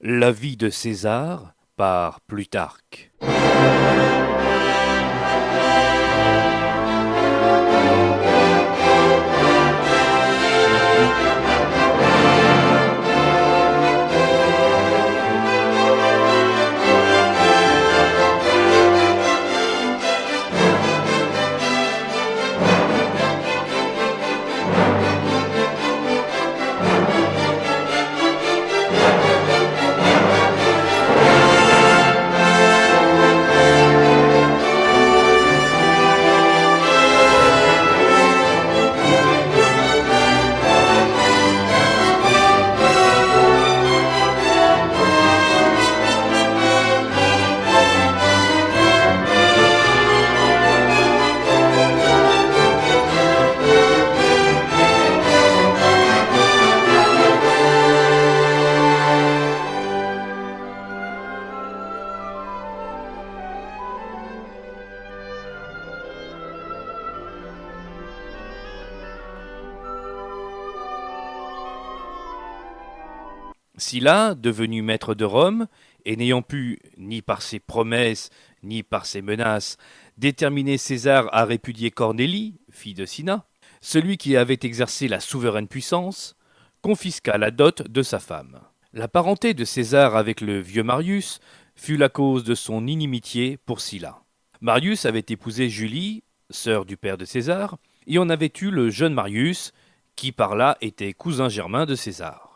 La vie de César par Plutarque. Sylla, devenu maître de Rome, et n'ayant pu, ni par ses promesses, ni par ses menaces, déterminer César à répudier Cornélie, fille de Cinna, celui qui avait exercé la souveraine puissance, confisqua la dot de sa femme. La parenté de César avec le vieux Marius fut la cause de son inimitié pour Sylla. Marius avait épousé Julie, sœur du père de César, et en avait eu le jeune Marius, qui par là était cousin germain de César.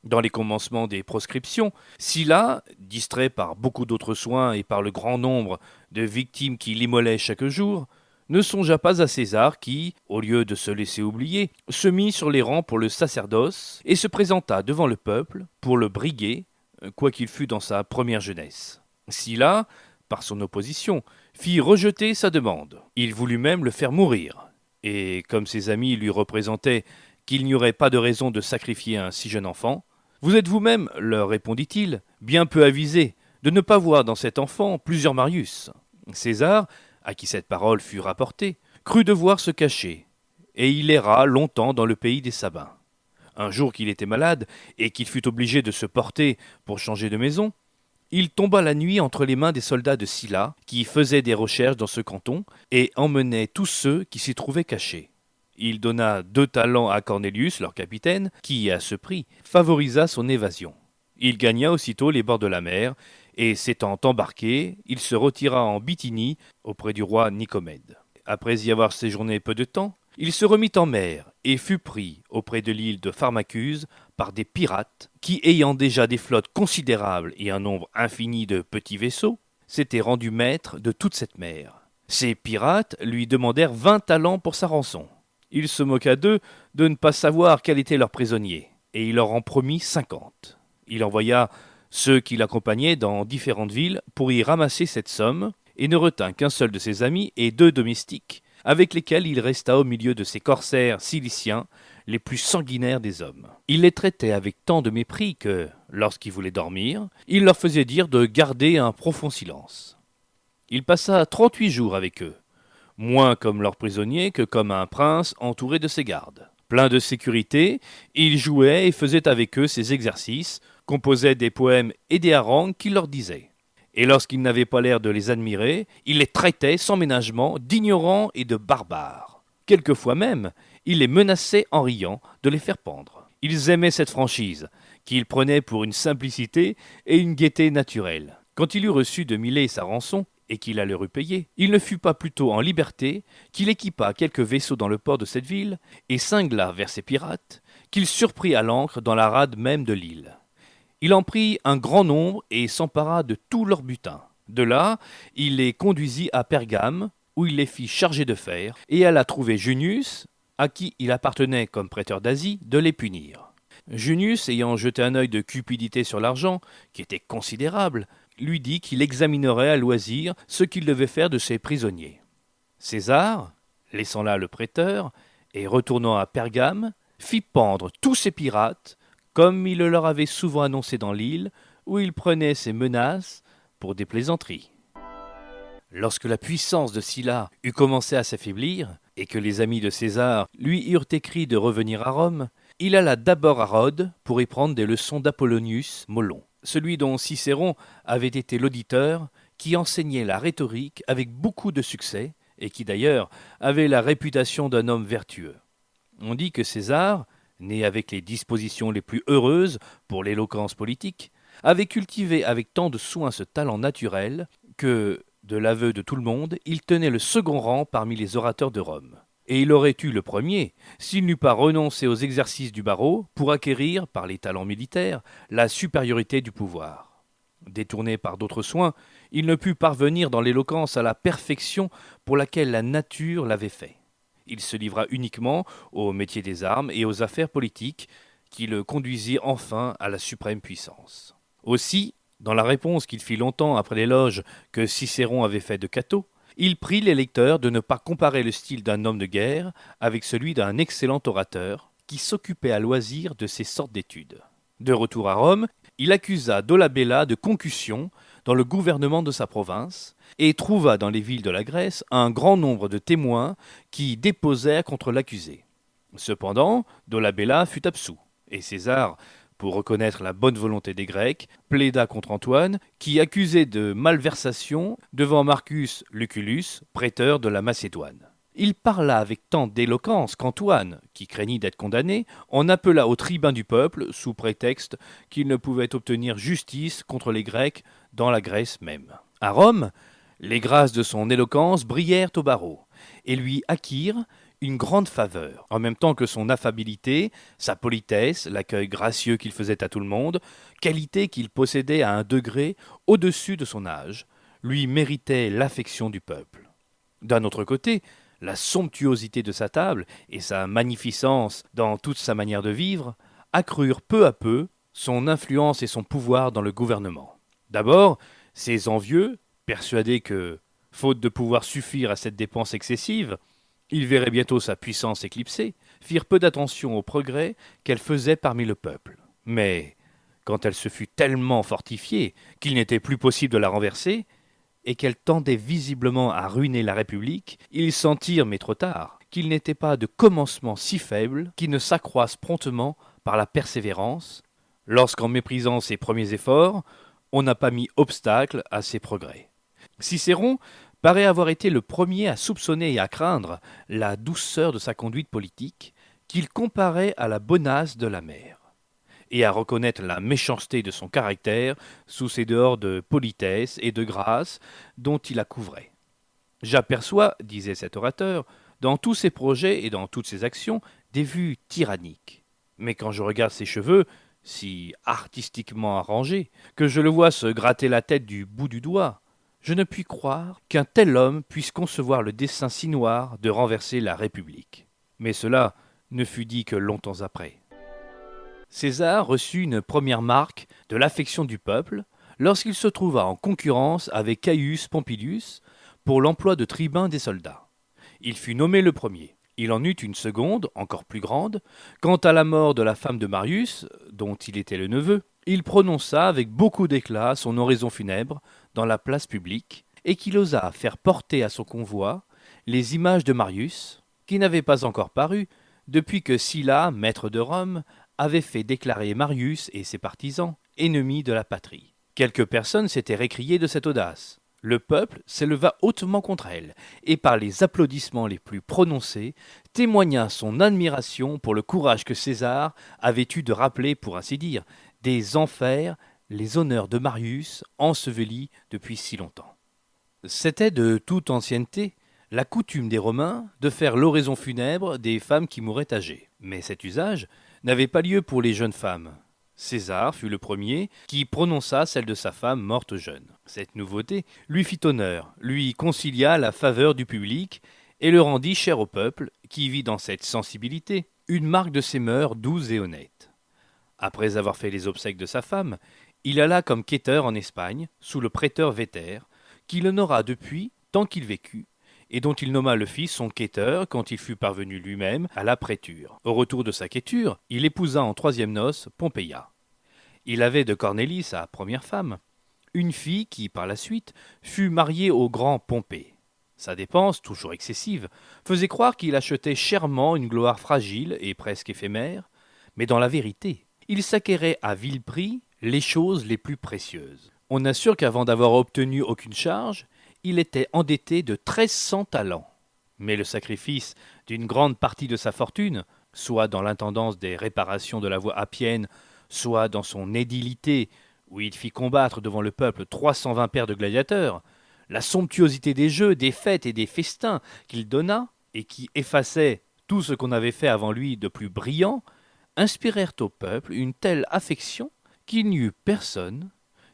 Dans les commencements des proscriptions, Sylla, distrait par beaucoup d'autres soins et par le grand nombre de victimes qu'il immolait chaque jour, ne songea pas à César qui, au lieu de se laisser oublier, se mit sur les rangs pour le sacerdoce et se présenta devant le peuple pour le briguer, quoiqu'il fût dans sa première jeunesse. Sylla, par son opposition, fit rejeter sa demande. Il voulut même le faire mourir. Et comme ses amis lui représentaient qu'il n'y aurait pas de raison de sacrifier un si jeune enfant, « Vous êtes vous-même, leur répondit-il, bien peu avisé de ne pas voir dans cet enfant plusieurs Marius. » César, à qui cette parole fut rapportée, crut devoir se cacher, et il erra longtemps dans le pays des Sabins. Un jour qu'il était malade, et qu'il fut obligé de se porter pour changer de maison, il tomba la nuit entre les mains des soldats de Sylla, qui faisaient des recherches dans ce canton, et emmenaient tous ceux qui s'y trouvaient cachés. Il donna 2 talents à Cornélius, leur capitaine, qui, à ce prix, favorisa son évasion. Il gagna aussitôt les bords de la mer, et s'étant embarqué, il se retira en Bithynie, auprès du roi Nicomède. Après y avoir séjourné peu de temps, il se remit en mer, et fut pris, auprès de l'île de Pharmacuse, par des pirates, qui, ayant déjà des flottes considérables et un nombre infini de petits vaisseaux, s'étaient rendus maîtres de toute cette mer. Ces pirates lui demandèrent 20 talents pour sa rançon. Il se moqua d'eux de ne pas savoir quel était leur prisonnier, et il leur en promit 50. Il envoya ceux qui l'accompagnaient dans différentes villes pour y ramasser cette somme, et ne retint qu'un seul de ses amis et 2 domestiques, avec lesquels il resta au milieu de ces corsaires ciliciens, les plus sanguinaires des hommes. Il les traitait avec tant de mépris que, lorsqu'ils voulaient dormir, il leur faisait dire de garder un profond silence. Il passa 38 jours avec eux, moins comme leur prisonnier que comme un prince entouré de ses gardes. Plein de sécurité, il jouait et faisait avec eux ses exercices, composait des poèmes et des harangues qu'il leur disait. Et lorsqu'ils n'avaient pas l'air de les admirer, il les traitait sans ménagement d'ignorants et de barbares. Quelquefois même, il les menaçait en riant de les faire pendre. Ils aimaient cette franchise, qu'ils prenaient pour une simplicité et une gaieté naturelle. Quand il eut reçu de Milet sa rançon, et qu'il allait repayer, il ne fut pas plutôt en liberté qu'il équipa quelques vaisseaux dans le port de cette ville et cingla vers ses pirates, qu'il surprit à l'ancre dans la rade même de l'île. Il en prit un grand nombre et s'empara de tout leur butin. De là, il les conduisit à Pergame, où il les fit charger de fer, et alla trouver Junius, à qui il appartenait comme prêteur d'Asie, de les punir. Junius, ayant jeté un œil de cupidité sur l'argent, qui était considérable, lui dit qu'il examinerait à loisir ce qu'il devait faire de ses prisonniers. César, laissant là le prêteur, et retournant à Pergame, fit pendre tous ses pirates, comme il le leur avait souvent annoncé dans l'île, où il prenait ses menaces pour des plaisanteries. Lorsque la puissance de Sylla eut commencé à s'affaiblir, et que les amis de César lui eurent écrit de revenir à Rome, il alla d'abord à Rhodes pour y prendre des leçons d'Apollonius Molon. celui dont Cicéron avait été l'auditeur, qui enseignait la rhétorique avec beaucoup de succès, et qui d'ailleurs avait la réputation d'un homme vertueux. On dit que César, né avec les dispositions les plus heureuses pour l'éloquence politique, avait cultivé avec tant de soin ce talent naturel que, de l'aveu de tout le monde, il tenait le second rang parmi les orateurs de Rome. Et il aurait eu le premier s'il n'eût pas renoncé aux exercices du barreau pour acquérir, par les talents militaires, la supériorité du pouvoir. Détourné par d'autres soins, il ne put parvenir dans l'éloquence à la perfection pour laquelle la nature l'avait fait. Il se livra uniquement au métier des armes et aux affaires politiques qui le conduisirent enfin à la suprême puissance. Aussi, dans la réponse qu'il fit longtemps après l'éloge que Cicéron avait fait de Cato, il prie les lecteurs de ne pas comparer le style d'un homme de guerre avec celui d'un excellent orateur qui s'occupait à loisir de ces sortes d'études. De retour à Rome, il accusa Dolabella de concussion dans le gouvernement de sa province et trouva dans les villes de la Grèce un grand nombre de témoins qui déposèrent contre l'accusé. Cependant, Dolabella fut absous, et César, pour reconnaître la bonne volonté des Grecs, plaida contre Antoine, qui accusait de malversation devant Marcus Lucullus, prêteur de la Macédoine. Il parla avec tant d'éloquence qu'Antoine, qui craignit d'être condamné, en appela au tribun du peuple, sous prétexte qu'il ne pouvait obtenir justice contre les Grecs dans la Grèce même. À Rome, les grâces de son éloquence brillèrent au barreau, et lui acquirent une grande faveur, en même temps que son affabilité, sa politesse, l'accueil gracieux qu'il faisait à tout le monde, qualité qu'il possédait à un degré au-dessus de son âge, lui méritaient l'affection du peuple. D'un autre côté, la somptuosité de sa table et sa magnificence dans toute sa manière de vivre accrurent peu à peu son influence et son pouvoir dans le gouvernement. D'abord, ses envieux, persuadés que, faute de pouvoir suffire à cette dépense excessive, il verrait bientôt sa puissance éclipsée, firent peu d'attention au progrès qu'elle faisait parmi le peuple. Mais, quand elle se fut tellement fortifiée qu'il n'était plus possible de la renverser, et qu'elle tendait visiblement à ruiner la République, ils sentirent, mais trop tard, qu'il n'était pas de commencement si faible qui ne s'accroisse promptement par la persévérance, lorsqu'en méprisant ses premiers efforts, on n'a pas mis obstacle à ses progrès. Cicéron paraît avoir été le premier à soupçonner et à craindre la douceur de sa conduite politique, qu'il comparait à la bonasse de la mer, et à reconnaître la méchanceté de son caractère sous ses dehors de politesse et de grâce dont il la couvrait. J'aperçois, disait cet orateur, dans tous ses projets et dans toutes ses actions, des vues tyranniques. Mais quand je regarde ses cheveux, si artistiquement arrangés, que je le vois se gratter la tête du bout du doigt, je ne puis croire qu'un tel homme puisse concevoir le dessein si noir de renverser la République. Mais cela ne fut dit que longtemps après. César reçut une première marque de l'affection du peuple lorsqu'il se trouva en concurrence avec Caius Pompilius pour l'emploi de tribun des soldats. Il fut nommé le premier. Il en eut une seconde, encore plus grande, quand à la mort de la femme de Marius, dont il était le neveu, il prononça avec beaucoup d'éclat son oraison funèbre dans la place publique, et qu'il osa faire porter à son convoi les images de Marius, qui n'avaient pas encore paru depuis que Sylla, maître de Rome, avait fait déclarer Marius et ses partisans ennemis de la patrie. Quelques personnes s'étaient récriées de cette audace. Le peuple s'éleva hautement contre elle, et par les applaudissements les plus prononcés, témoigna son admiration pour le courage que César avait eu de rappeler, pour ainsi dire, des enfers les honneurs de Marius ensevelis depuis si longtemps. C'était de toute ancienneté la coutume des Romains de faire l'oraison funèbre des femmes qui mouraient âgées. Mais cet usage n'avait pas lieu pour les jeunes femmes. César fut le premier qui prononça celle de sa femme morte jeune. Cette nouveauté lui fit honneur, lui concilia la faveur du public et le rendit cher au peuple, qui vit dans cette sensibilité une marque de ses mœurs douces et honnêtes. Après avoir fait les obsèques de sa femme, il alla comme quêteur en Espagne, sous le prêteur Véter, qui l'honora depuis tant qu'il vécut, et dont il nomma le fils son quêteur quand il fut parvenu lui-même à la prêture. Au retour de sa quêture, il épousa en troisième noces Pompeia. Il avait de Cornélie, sa première femme, une fille qui, par la suite, fut mariée au grand Pompée. Sa dépense, toujours excessive, faisait croire qu'il achetait chèrement une gloire fragile et presque éphémère, mais dans la vérité, il s'acquérait à vil prix les choses les plus précieuses. On assure qu'avant d'avoir obtenu aucune charge, il était endetté de 1300 talents. Mais le sacrifice d'une grande partie de sa fortune, soit dans l'intendance des réparations de la voie appienne, soit dans son édilité, où il fit combattre devant le peuple 320 paires de gladiateurs, la somptuosité des jeux, des fêtes et des festins qu'il donna, et qui effaçaient tout ce qu'on avait fait avant lui de plus brillant, inspirèrent au peuple une telle affection qu'il n'y eut personne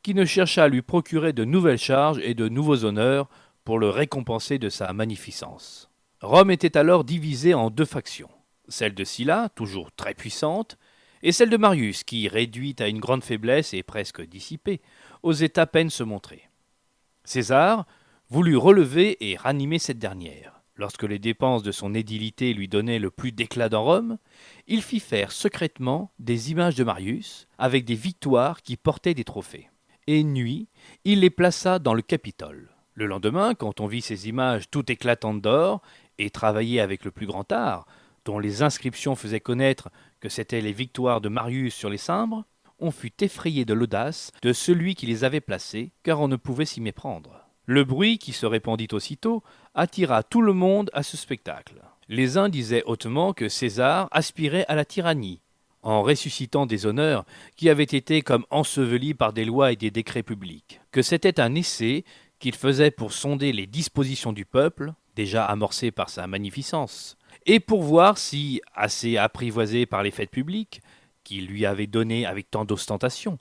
qui ne cherchât à lui procurer de nouvelles charges et de nouveaux honneurs pour le récompenser de sa magnificence. Rome était alors divisée en deux factions, celle de Sylla, toujours très puissante, et celle de Marius, qui, réduite à une grande faiblesse et presque dissipée, osait à peine se montrer. César voulut relever et ranimer cette dernière. Lorsque les dépenses de son édilité lui donnaient le plus d'éclat dans Rome, il fit faire secrètement des images de Marius, avec des victoires qui portaient des trophées. Et nuit, il les plaça dans le Capitole. Le lendemain, quand on vit ces images tout éclatantes d'or, et travaillées avec le plus grand art, dont les inscriptions faisaient connaître que c'étaient les victoires de Marius sur les cimbres, on fut effrayé de l'audace de celui qui les avait placées, car on ne pouvait s'y méprendre. Le bruit, qui se répandit aussitôt, attira tout le monde à ce spectacle. Les uns disaient hautement que César aspirait à la tyrannie, en ressuscitant des honneurs qui avaient été comme ensevelis par des lois et des décrets publics, que c'était un essai qu'il faisait pour sonder les dispositions du peuple, déjà amorcées par sa magnificence, et pour voir si, assez apprivoisé par les fêtes publiques, qu'il lui avait données avec tant d'ostentation,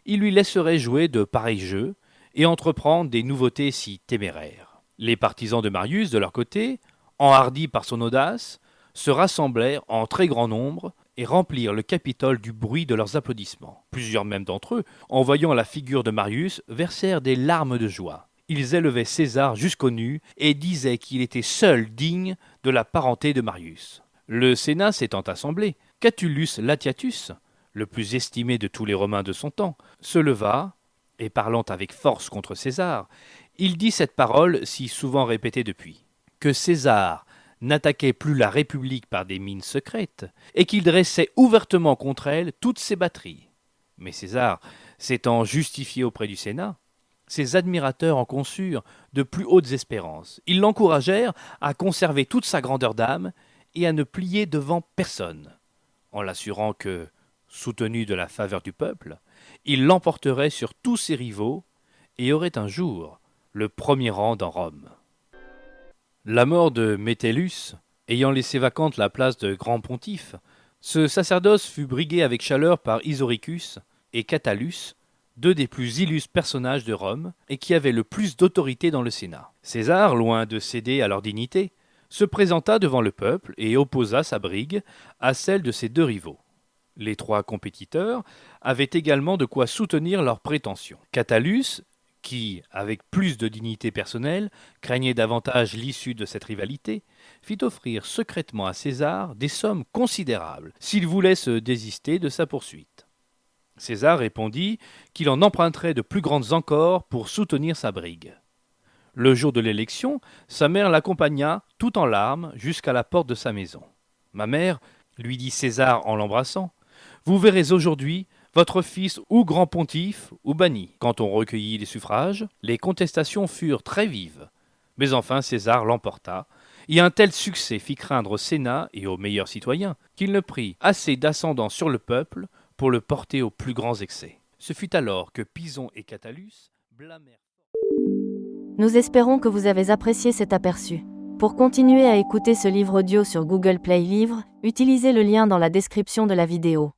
il lui laisserait jouer de pareils jeux et entreprendre des nouveautés si téméraires. Les partisans de Marius, de leur côté, enhardis par son audace, se rassemblèrent en très grand nombre et remplirent le Capitole du bruit de leurs applaudissements. Plusieurs même d'entre eux, en voyant la figure de Marius, versèrent des larmes de joie. Ils élevaient César jusqu'aux nues et disaient qu'il était seul digne de la parenté de Marius. Le Sénat s'étant assemblé, Catulus Latiatus, le plus estimé de tous les Romains de son temps, se leva, et parlant avec force contre César, il dit cette parole si souvent répétée depuis, que César n'attaquait plus la République par des mines secrètes, et qu'il dressait ouvertement contre elle toutes ses batteries. Mais César, s'étant justifié auprès du Sénat, ses admirateurs en conçurent de plus hautes espérances. Ils l'encouragèrent à conserver toute sa grandeur d'âme et à ne plier devant personne, en l'assurant que, soutenu de la faveur du peuple, il l'emporterait sur tous ses rivaux et aurait un jour le premier rang dans Rome. La mort de Métellus, ayant laissé vacante la place de grand pontife, ce sacerdoce fut brigué avec chaleur par Isoricus et Catallus, deux des plus illustres personnages de Rome et qui avaient le plus d'autorité dans le Sénat. César, loin de céder à leur dignité, se présenta devant le peuple et opposa sa brigue à celle de ses deux rivaux. Les trois compétiteurs avaient également de quoi soutenir leurs prétentions. Catallus, qui, avec plus de dignité personnelle, craignait davantage l'issue de cette rivalité, fit offrir secrètement à César des sommes considérables s'il voulait se désister de sa poursuite. César répondit qu'il en emprunterait de plus grandes encore pour soutenir sa brigue. Le jour de l'élection, sa mère l'accompagna tout en larmes jusqu'à la porte de sa maison. « Ma mère, lui dit César en l'embrassant, vous verrez aujourd'hui votre fils ou grand pontife ou banni. » Quand on recueillit les suffrages, les contestations furent très vives. Mais enfin César l'emporta, et un tel succès fit craindre au Sénat et aux meilleurs citoyens qu'il ne prit assez d'ascendant sur le peuple pour le porter aux plus grands excès. Ce fut alors que Pison et Catallus blâmèrent. Nous espérons que vous avez apprécié cet aperçu. Pour continuer à écouter ce livre audio sur Google Play Livres, utilisez le lien dans la description de la vidéo.